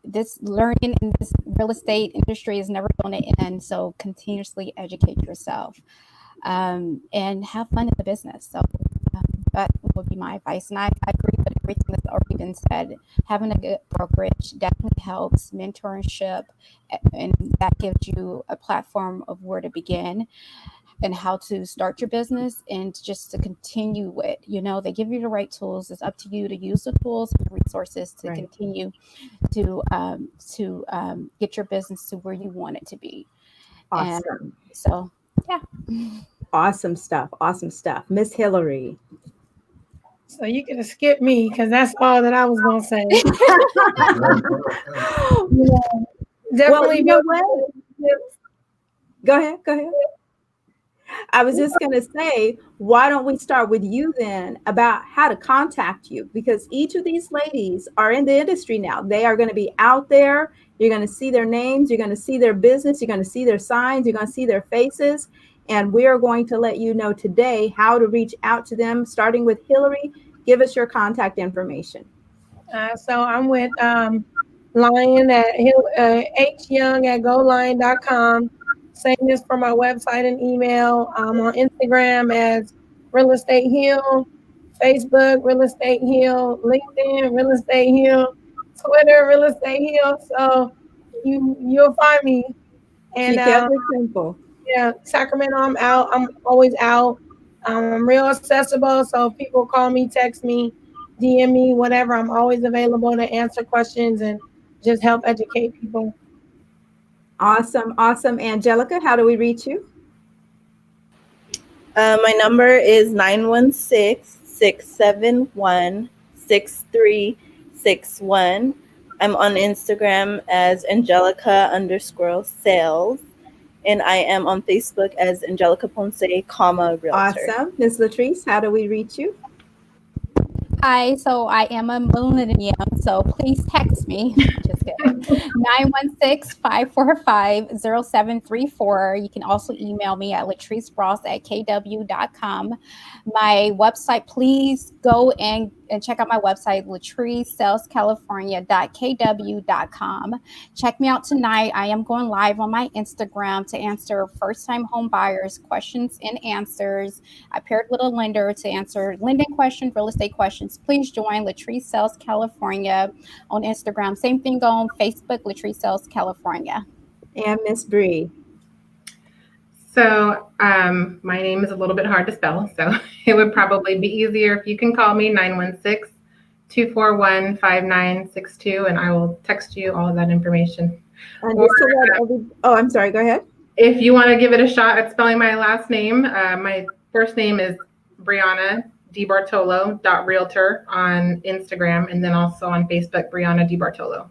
Speaker 3: This learning in this real estate industry is never going to end. So continuously educate yourself and have fun in the business. So that would be my advice. And I agree with everything that's already been said. Having a good brokerage definitely helps. Mentorship, and that gives you a platform of where to begin and how to start your business and just to continue it. They give you the right tools. It's up to you to use the tools and the resources to continue to get your business to where you want it to be.
Speaker 1: Awesome.
Speaker 3: And so, yeah.
Speaker 1: Awesome stuff. Miss Hillary.
Speaker 6: So you could have skipped me because that's all that I was going to say. Definitely.
Speaker 1: Well, Go ahead. I was just going to say, why don't we start with you then about how to contact you? Because each of these ladies are in the industry now. They are going to be out there. You're going to see their names. You're going to see their business. You're going to see their signs. You're going to see their faces. And we are going to let you know today how to reach out to them, starting with Hillary. Give us your contact information.
Speaker 6: So I'm with Lyon at hyoung@golion.com. Same is for my website and email. I'm on Instagram as Real Estate Hill, Facebook Real Estate Hill, LinkedIn Real Estate Hill, Twitter Real Estate Hill. So you'll find me. And
Speaker 1: simple.
Speaker 6: Yeah, Sacramento, I'm out. I'm always out. I'm real accessible. So if people call me, text me, DM me, whatever, I'm always available to answer questions and just help educate people.
Speaker 1: Awesome. Angelica, how do we reach you?
Speaker 2: My number is 916-671-6361. I'm on Instagram as Angelica_sales. And I am on Facebook as Angelica Ponce, Realtor.
Speaker 1: Awesome. Ms. Latrice, how do we reach you?
Speaker 3: Hi, so I am a millennial, so please text me. Just kidding. 916-545-0734. You can also email me at Latrice Ross at kw.com. My website, please go and check out my website, latricesalescalifornia.kw.com. Check me out tonight. I am going live on my Instagram to answer first-time home buyers questions and answers. I paired with a lender to answer lending questions, real estate questions. Please join Latrice Sales California on Instagram. Same thing on Facebook, Latrice Sales California.
Speaker 1: And Miss Bree.
Speaker 4: So my name is a little bit hard to spell, so it would probably be easier if you can call me 916-241-5962, and I will text you all of that information.
Speaker 1: I'm sorry, go ahead.
Speaker 4: If you want to give it a shot at spelling my last name, the first name is Briana DiBartolo.Realtor on Instagram, and then also on Facebook, Briana DiBartolo.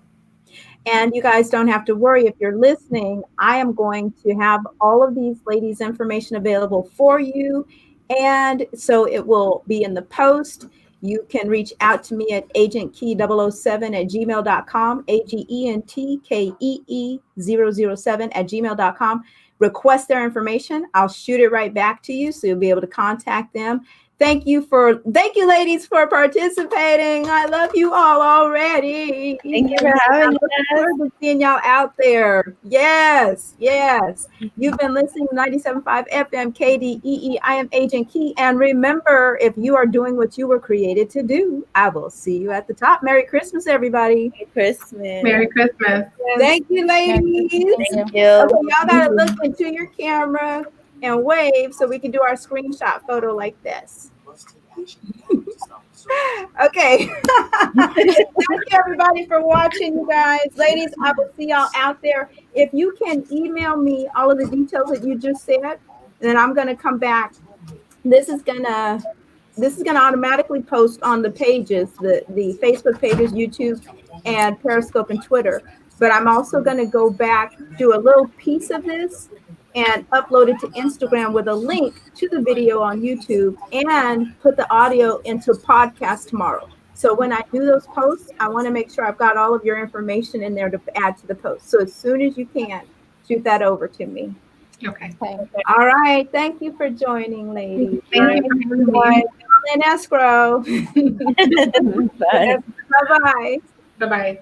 Speaker 1: And you guys don't have to worry if you're listening. I am going to have all of these ladies' information available for you. And so it will be in the post. You can reach out to me at agentkey007@gmail.com, agentkee007@gmail.com. Request their information. I'll shoot it right back to you, so you'll be able to contact them. Thank you, ladies, for participating. I love you all already.
Speaker 2: Thank you for having us.
Speaker 1: Seeing y'all out there. Yes, yes. You've been listening to 97.5 FM KDEE. I am Agent Key. And remember, if you are doing what you were created to do, I will see you at the top. Merry Christmas, everybody.
Speaker 2: Merry Christmas.
Speaker 4: Merry Christmas.
Speaker 1: Thank you, ladies.
Speaker 2: Thank you.
Speaker 1: Okay, y'all gotta look into your camera and wave so we can do our screenshot photo like this. Okay. Thank you, everybody, for watching, you guys. Ladies, I will see y'all out there. If you can email me all of the details that you just said, then I'm going to come back. This is gonna automatically post on the pages, the Facebook pages, YouTube, and Periscope and Twitter. But I'm also going to go back, do a little piece of this, and upload it to Instagram with a link to the video on YouTube, and put the audio into podcast tomorrow. So when I do those posts, I want to make sure I've got all of your information in there to add to the post. So as soon as you can, shoot that over to me.
Speaker 4: Okay.
Speaker 1: All right. Thank you for joining, ladies.
Speaker 4: Thank you for having me.
Speaker 1: In escrow.
Speaker 2: Bye.
Speaker 1: Bye-bye.
Speaker 4: Bye-bye.